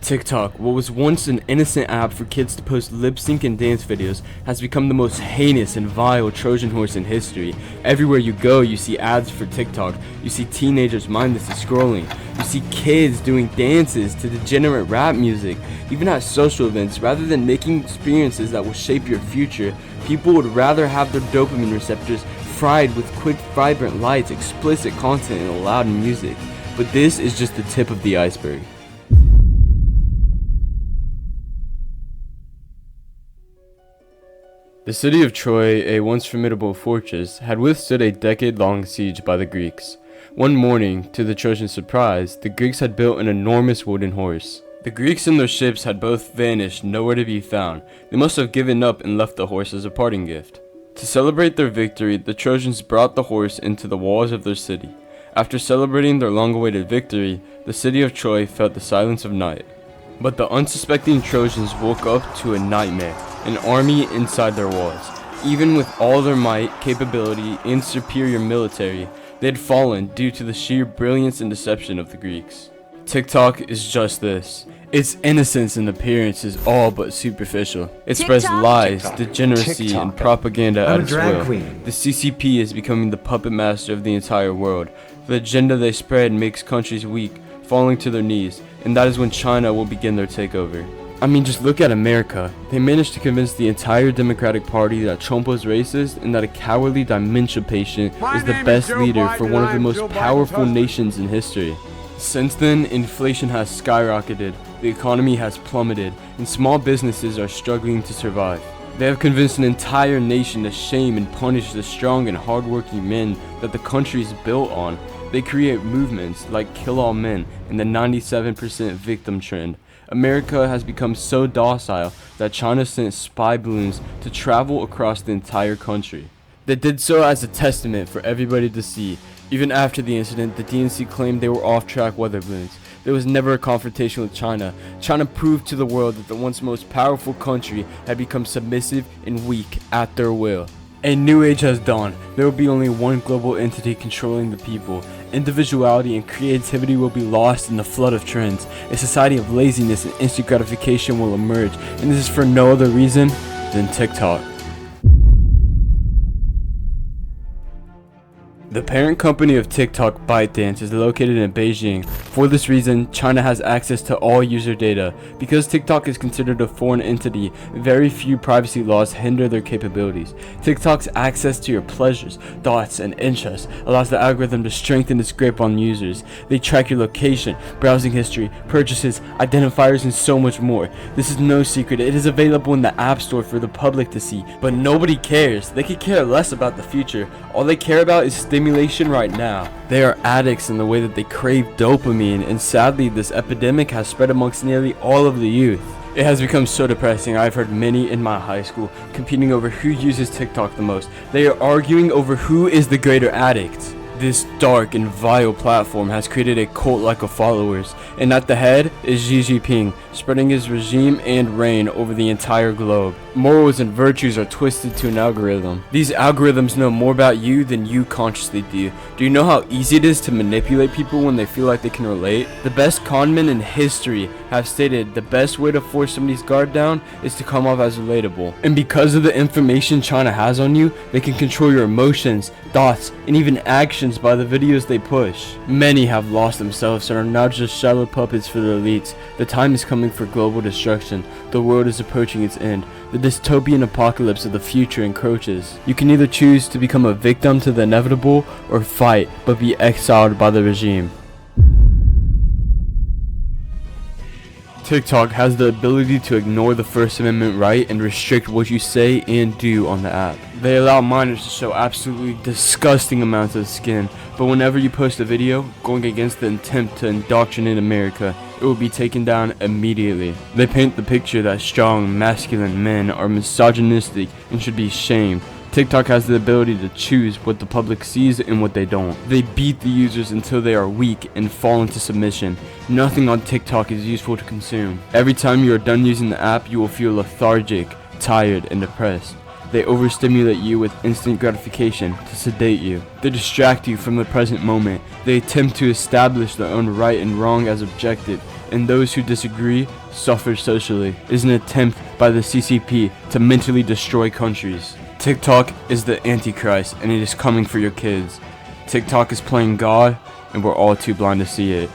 TikTok, what was once an innocent app for kids to post lip sync and dance videos, has become the most heinous and vile Trojan horse in history. Everywhere you go, you see ads for TikTok. You see teenagers mindlessly scrolling. You see kids doing dances to degenerate rap music. Even at social events, rather than making experiences that will shape your future, people would rather have their dopamine receptors fried with quick, vibrant lights, explicit content, and loud music. But this is just the tip of the iceberg. The city of Troy, a once formidable fortress, had withstood a decade-long siege by the Greeks. One morning, to the Trojans' surprise, the Greeks had built an enormous wooden horse. The Greeks and their ships had both vanished, nowhere to be found. They must have given up and left the horse as a parting gift. To celebrate their victory, the Trojans brought the horse into the walls of their city. After celebrating their long-awaited victory, the city of Troy felt the silence of night. But the unsuspecting Trojans woke up to a nightmare, an army inside their walls. Even with all their might, capability, and superior military, they had fallen due to the sheer brilliance and deception of the Greeks. TikTok is just this. Its innocence and appearance is all but superficial. It spreads lies, degeneracy, and propaganda at its will. The CCP is becoming the puppet master of the entire world. The agenda they spread makes countries weak, falling to their knees, and that is when China will begin their takeover. I mean, just look at America. They managed to convince the entire Democratic Party that Trump was racist and that a cowardly dementia patient is the best leader for one of the most powerful nations in history. Since then, inflation has skyrocketed, the economy has plummeted, and small businesses are struggling to survive. They have convinced an entire nation to shame and punish the strong and hardworking men that the country is built on. They create movements like Kill All Men and the 97% victim trend. America has become so docile that China sent spy balloons to travel across the entire country. They did so as a testament for everybody to see. Even after the incident, the DNC claimed they were off-track weather balloons. There was never a confrontation with China. China proved to the world that the once most powerful country had become submissive and weak at their will. A new age has dawned. There will be only one global entity controlling the people. Individuality and creativity will be lost in the flood of trends. A society of laziness and instant gratification will emerge, and this is for no other reason than TikTok. The parent company of TikTok, ByteDance, is located in Beijing. For this reason, China has access to all user data. Because TikTok is considered a foreign entity, very few privacy laws hinder their capabilities. TikTok's access to your pleasures, thoughts, and interests allows the algorithm to strengthen its grip on users. They track your location, browsing history, purchases, identifiers, and so much more. This is no secret. It is available in the App Store for the public to see, but nobody cares. They could care less about the future. All they care about is stimulation right now. They are addicts in the way that they crave dopamine, and sadly this epidemic has spread amongst nearly all of the youth. It has become so depressing. I've heard many in my high school competing over who uses TikTok the most. They are arguing over who is the greater addict. This dark and vile platform has created a cult like of followers, and at the head is Xi Jinping, spreading his regime and reign over the entire globe. Morals and virtues are twisted to an algorithm. These algorithms know more about you than you consciously do. Do you know how easy it is to manipulate people when they feel like they can relate? The best conmen in history have stated the best way to force somebody's guard down is to come off as relatable. And because of the information China has on you, they can control your emotions, thoughts, and even actions by the videos they push. Many have lost themselves and are now just shallow puppets for the elites. The time is coming for global destruction. The world is approaching its end. The dystopian apocalypse of the future encroaches. You can either choose to become a victim to the inevitable or fight but be exiled by the regime. TikTok has the ability to ignore the First Amendment right and restrict what you say and do on the app. They allow minors to show absolutely disgusting amounts of skin, but whenever you post a video going against the intent to indoctrinate America, it will be taken down immediately. They paint the picture that strong, masculine men are misogynistic and should be shamed. TikTok has the ability to choose what the public sees and what they don't. They beat the users until they are weak and fall into submission. Nothing on TikTok is useful to consume. Every time you are done using the app, you will feel lethargic, tired, and depressed. They overstimulate you with instant gratification to sedate you. They distract you from the present moment. They attempt to establish their own right and wrong as objective. and those who disagree suffer socially, is an attempt by the CCP to mentally destroy countries. TikTok is the Antichrist, and it is coming for your kids. TikTok is playing God, and we're all too blind to see it.